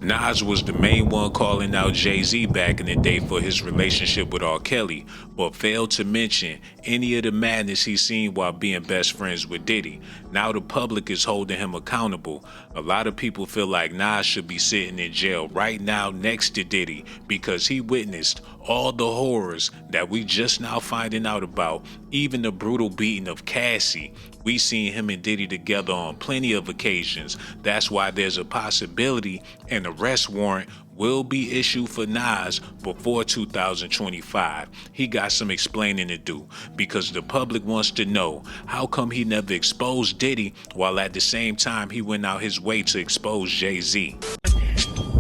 Nas was the main one calling out Jay-Z back in the day for his relationship with R. Kelly, but failed to mention any of the madness he seen while being best friends with Diddy. Now the public is holding him accountable. A lot of people feel like Nas should be sitting in jail right now next to Diddy because he witnessed all the horrors that we just now finding out about, even the brutal beating of Cassie. We seen him and Diddy together on plenty of occasions. That's why there's a possibility an arrest warrant will be issued for Nas before 2025. He got some explaining to do because the public wants to know how come he never exposed Diddy while at the same time he went out his way to expose Jay-Z.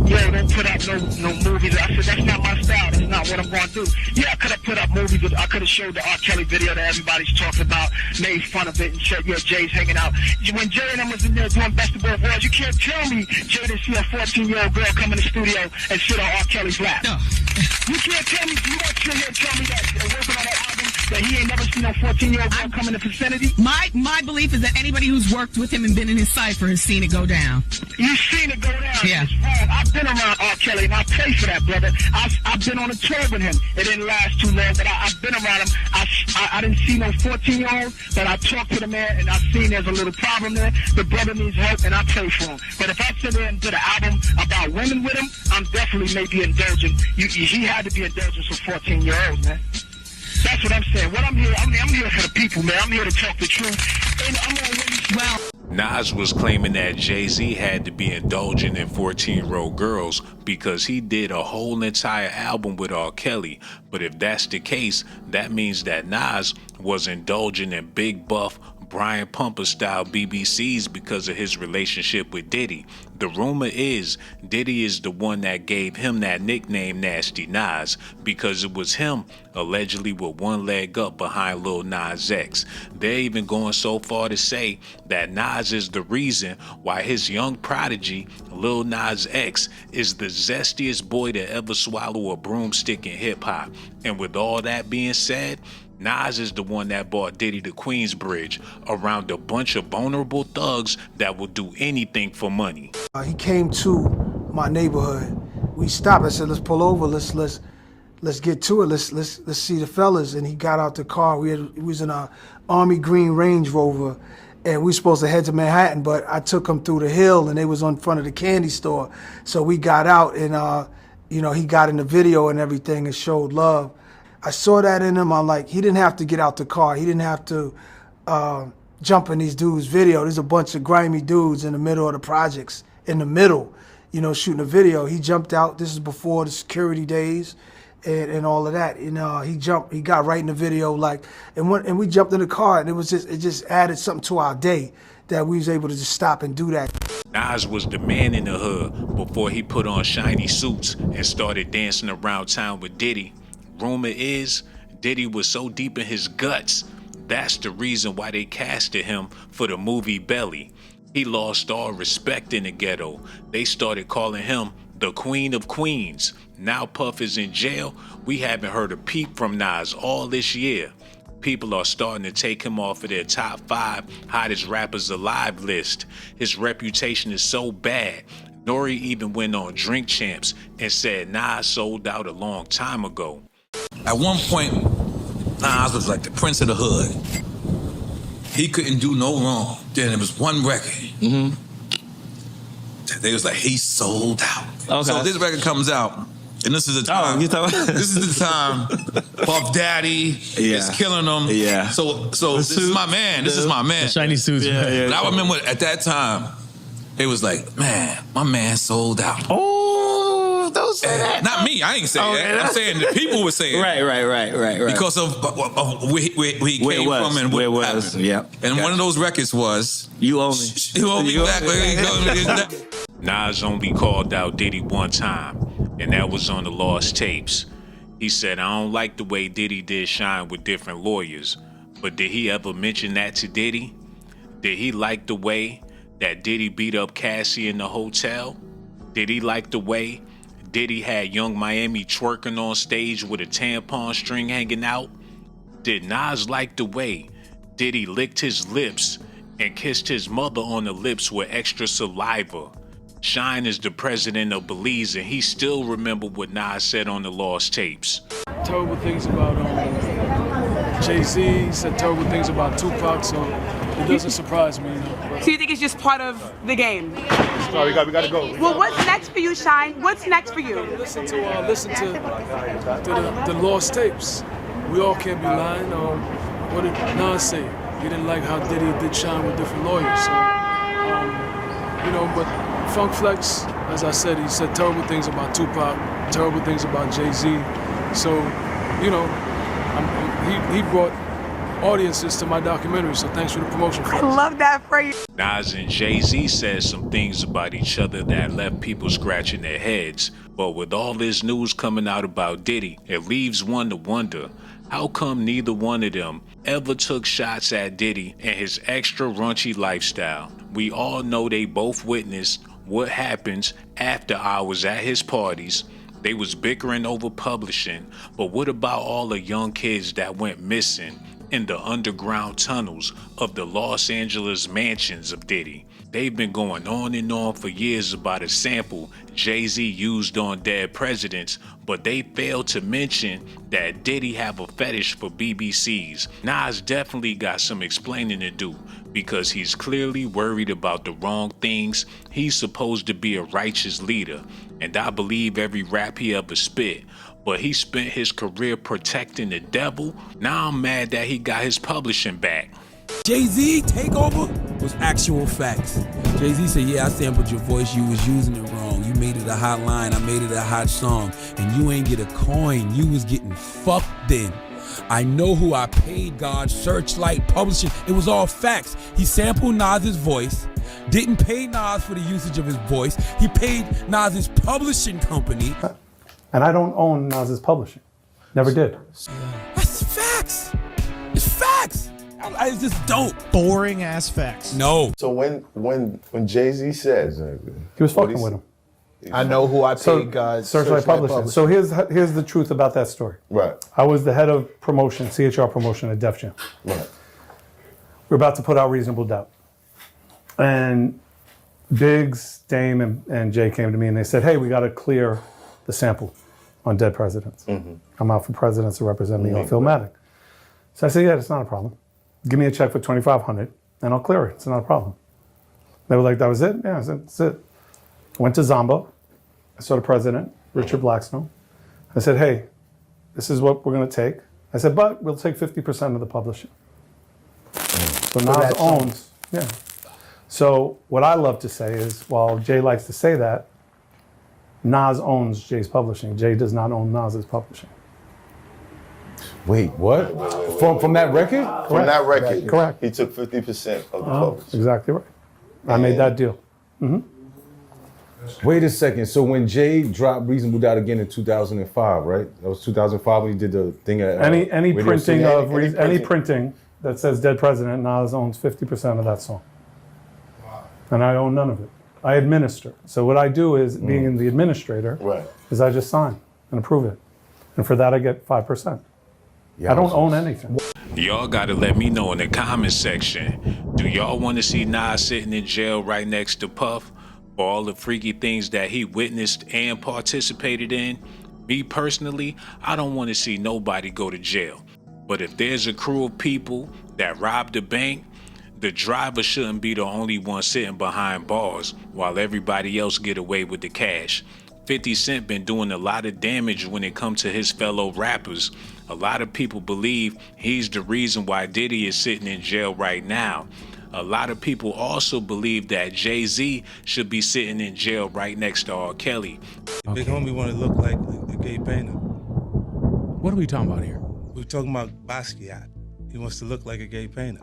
Yo, don't put up no movies. I said, that's not my style. That's not what I'm going to do. Yeah, I could have put up movies. I could have showed the R. Kelly video that everybody's talking about, made fun of it, and said, yeah, Jay's hanging out. When Jay and them was in there doing Best of Both Worlds, you can't tell me Jay didn't see a 14-year-old girl come in the studio and sit on R. Kelly's lap. No. You can't tell me, you won't sit here and tell me that working on that album, that he ain't never seen no 14-year-old girl come in the vicinity? My belief is that anybody who's worked with him and been in his cipher has seen it go down. You've seen it go down. Yeah. It's wrong. I've been around R. Kelly, and I pray for that, brother. I've been on a tour with him. It didn't last too long, but I've been around him. I didn't see no 14-year-old, but I talked to the man, and I seen there's a little problem there. The brother needs help, and I pray for him. But if I sit there and did an album about women with him, I'm definitely maybe indulgent. He had to be indulgent for 14-year-olds, man. That's what I'm saying. What I'm here for the people, man. I'm here to talk the truth. And I'm always Nas was claiming that Jay-Z had to be indulgent in 14-year-old girls because he did a whole entire album with R. Kelly. But if that's the case, that means that Nas was indulgent in big buff Brian Pumper style BBCs because of his relationship with Diddy. The rumor is Diddy is the one that gave him that nickname Nasty Nas because it was him allegedly with one leg up behind Lil Nas X. They're even going so far to say that Nas is the reason why his young prodigy Lil Nas X is the zestiest boy to ever swallow a broomstick in hip hop. And with all that being said, Nas is the one that brought Diddy to Queensbridge around a bunch of vulnerable thugs that will do anything for money. He came to my neighborhood. We stopped. I said, "Let's pull over. Let's get to it. Let's see the fellas." And he got out the car. We was in a Army Green Range Rover, and we were supposed to head to Manhattan. But I took him through the hill, and they was in front of the candy store. So we got out, and he got in the video and everything, and showed love. I saw that in him. I'm like, he didn't have to get out the car. He didn't have to jump in these dudes' video. There's a bunch of grimy dudes in the middle of the projects, in the middle, shooting a video. He jumped out. This is before the security days and all of that. And he got right in the video, and we jumped in the car, and it just added something to our day that we was able to just stop and do that. Nas was the man in the hood before he put on shiny suits and started dancing around town with Diddy. Rumor is Diddy was so deep in his guts, that's the reason why they casted him for the movie Belly. He lost all respect in the ghetto. They started calling him the Queen of Queens. Now Puff is in jail. We haven't heard a peep from Nas all this year. People are starting to take him off of their top 5 hottest rappers alive list. His reputation is so bad. N.O.R.E even went on Drink Champs and said Nas sold out a long time ago. At one point, Nas was like the prince of the hood. He couldn't do no wrong. Then there was one record. Mm-hmm. They was like, he sold out. Okay. So this record comes out, and this is the time. This is the time. Puff Daddy is killing them. Yeah. So this is my man. This is my man. The shiny suits. Yeah. But I remember at that time, it was like, man, my man sold out. Oh, don't say that. Not me. I ain't saying that. I'm saying the people were saying Right. Because of where he came from and what happened. Yeah. And one of those records was You Owe Me. You Owe Me Back. Nas only called out Diddy one time, and that was on the Lost Tapes. He said, I don't like the way Diddy did Shyne with different lawyers. But did he ever mention that to Diddy? Did he like the way that Diddy beat up Cassie in the hotel? Did he like the way Diddy had Young Miami twerking on stage with a tampon string hanging out? Did Nas like the way Diddy licked his lips and kissed his mother on the lips with extra saliva? Shyne is the president of Belize, and he still remember what Nas said on the Lost tapes. Terrible things about Jay-Z. He said terrible things about Tupac, so it doesn't surprise me. So you think it's just part of the game? No, we gotta go. Well, what's next for you, Shyne? What's next for you? Listen to the Lost tapes. We all can't be lying. What did Nas say? He didn't like how Diddy did Shawn with different lawyers. So, but Funk Flex, as I said, he said terrible things about Tupac, terrible things about Jay-Z. So, he brought audiences to my documentary, so thanks for the promotion. I love that for you. Nas and Jay-Z said some things about each other that left people scratching their heads. But with all this news coming out about Diddy, it leaves one to wonder, how come neither one of them ever took shots at Diddy and his extra raunchy lifestyle? We all know they both witnessed what happens after hours at his parties. They was bickering over publishing, but what about all the young kids that went missing in the underground tunnels of the Los Angeles mansions of Diddy? They've been going on and on for years about a sample Jay-Z used on dead presidents, but they failed to mention that Diddy have a fetish for BBCs. Nas definitely got some explaining to do, because he's clearly worried about the wrong things. He's supposed to be a righteous leader, and I believe every rap he ever spit, but he spent his career protecting the devil. Now I'm mad that he got his publishing back. Jay-Z takeover was actual facts. Jay-Z said, yeah, I sampled your voice, you was using it wrong. You made it a hot line, I made it a hot song. And you ain't get a coin, you was getting fucked then. I know who I paid, God, Searchlight Publishing. It was all facts. He sampled Nas's voice, didn't pay Nas for the usage of his voice. He paid Nas's publishing company. And I don't own Nas's publishing. Never did. That's facts. It's facts. It's just dope. Boring ass facts. No. So when Jay-Z says he was fucking with him. I know who I paid, God. Searchlight Publishing. So here's the truth about that story. Right. I was the head of promotion, CHR promotion at Def Jam. Right. We're about to put out Reasonable Doubt. And Biggs, Dame, and Jay came to me and they said, hey, we got to clear the sample on Dead Presidents. Mm-hmm. I'm out for presidents to represent me on Philmatic. So I said, yeah, it's not a problem. Give me a check for $2,500 and I'll clear it. It's not a problem. They were like, that was it? Yeah, I said, that's it. Went to Zombo. I saw the president, Richard Blackstone. I said, hey, this is what we're going to take. I said, but we'll take 50% of the publishing. So Nas owns, yeah. So what I love to say is, while Jay likes to say that, Nas owns Jay's publishing. Jay does not own Nas's publishing. Wait, what? From that record? Correct. From that record, Correct. He took 50% of the publishing. Exactly right. I made that deal. Mm-hmm. Wait a second. So when Jay dropped Reasonable Doubt again in 2005, right? That was 2005 when he did the thing at Any Radio printing City? of any printing that says Dead President, Nas owns 50% of that song. And I own none of it. I administer. So what I do is, being the administrator, is I just sign and approve it. And for that I get 5%. I don't own anything. Y'all gotta let me know in the comment section. Do y'all want to see Nas sitting in jail right next to Puff for all the freaky things that he witnessed and participated in? Me personally, I don't want to see nobody go to jail. But if there's a crew of people that robbed a bank, the driver shouldn't be the only one sitting behind bars while everybody else get away with the cash. 50 Cent been doing a lot of damage when it comes to his fellow rappers. A lot of people believe he's the reason why Diddy is sitting in jail right now. A lot of people also believe that Jay-Z should be sitting in jail right next to R. Kelly. Big homie want to look like a gay painter. What are we talking about here? We're talking about Basquiat. He wants to look like a gay painter.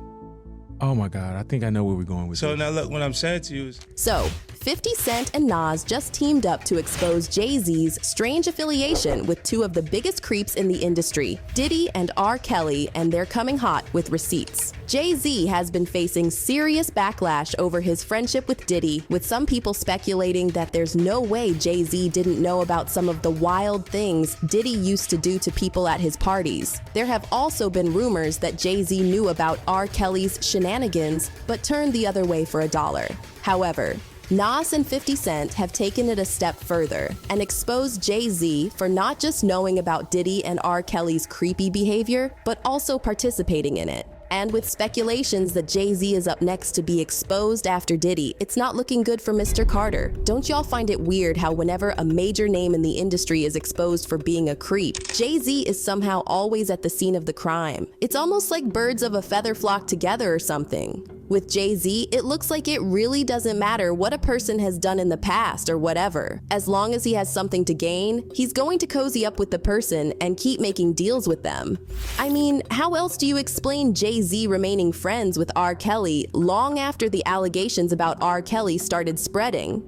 Oh my God, I think I know where we're going with So this. now look, what I'm saying to you is... So, 50 Cent and Nas just teamed up to expose Jay-Z's strange affiliation with two of the biggest creeps in the industry, Diddy and R. Kelly, and they're coming hot with receipts. Jay-Z has been facing serious backlash over his friendship with Diddy, with some people speculating that there's no way Jay-Z didn't know about some of the wild things Diddy used to do to people at his parties. There have also been rumors that Jay-Z knew about R. Kelly's shenanigans, but turned the other way for $1. However, Nas and 50 Cent have taken it a step further and exposed Jay-Z for not just knowing about Diddy and R. Kelly's creepy behavior, but also participating in it. And with speculations that Jay-Z is up next to be exposed after Diddy, it's not looking good for Mr. Carter. Don't y'all find it weird how whenever a major name in the industry is exposed for being a creep, Jay-Z is somehow always at the scene of the crime? It's almost like birds of a feather flock together or something. With Jay-Z, it looks like it really doesn't matter what a person has done in the past or whatever. As long as he has something to gain, he's going to cozy up with the person and keep making deals with them. I mean, how else do you explain Jay-Z remaining friends with R. Kelly long after the allegations about R. Kelly started spreading?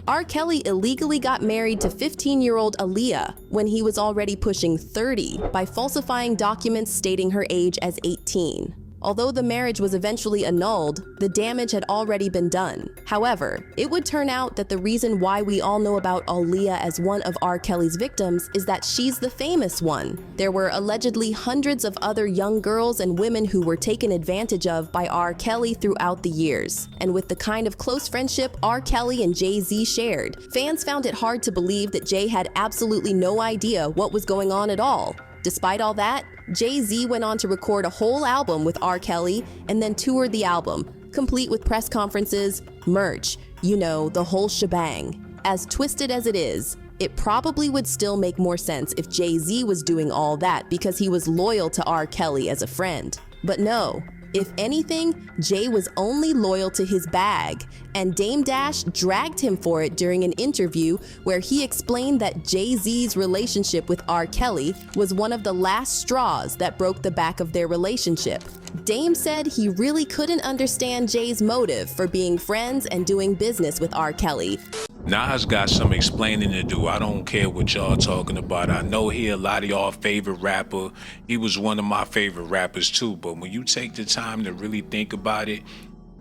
R. Kelly illegally got married to 15-year-old Aaliyah when he was already pushing 30 by falsifying documents stating her age as 18. Although the marriage was eventually annulled, the damage had already been done. However, it would turn out that the reason why we all know about Aaliyah as one of R. Kelly's victims is that she's the famous one. There were allegedly hundreds of other young girls and women who were taken advantage of by R. Kelly throughout the years. And with the kind of close friendship R. Kelly and Jay-Z shared, fans found it hard to believe that Jay had absolutely no idea what was going on at all. Despite all that, Jay-Z went on to record a whole album with R. Kelly and then toured the album, complete with press conferences, merch, you know, the whole shebang. As twisted as it is, it probably would still make more sense if Jay-Z was doing all that because he was loyal to R. Kelly as a friend. But no. If anything, Jay was only loyal to his bag, and Dame Dash dragged him for it during an interview where he explained that Jay-Z's relationship with R. Kelly was one of the last straws that broke the back of their relationship. Dame said he really couldn't understand Jay's motive for being friends and doing business with R. Kelly. Nas got some explaining to do. I don't care what y'all talking about. I know he a lot of y'all favorite rapper. He was one of my favorite rappers too. But when you take the time to really think about it,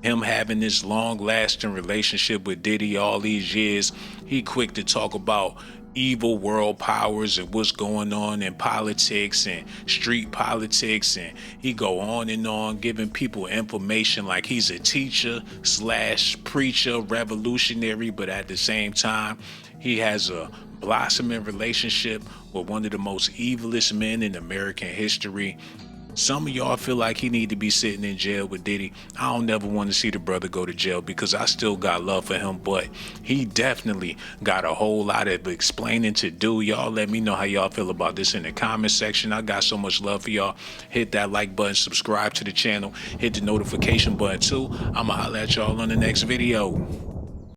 him having this long-lasting relationship with Diddy all these years, he quick to talk about evil world powers and what's going on in politics and street politics, and he go on and on giving people information like he's a teacher / preacher, revolutionary, but at the same time he has a blossoming relationship with one of the most evilest men in American history. Some of y'all feel like he need to be sitting in jail with Diddy. I don't never want to see the brother go to jail because I still got love for him, but he definitely got a whole lot of explaining to do. Y'all let me know how y'all feel about this in the comment section. I got so much love for y'all. Hit that like button, subscribe to the channel, hit the notification button too. I'ma holler at y'all on the next video.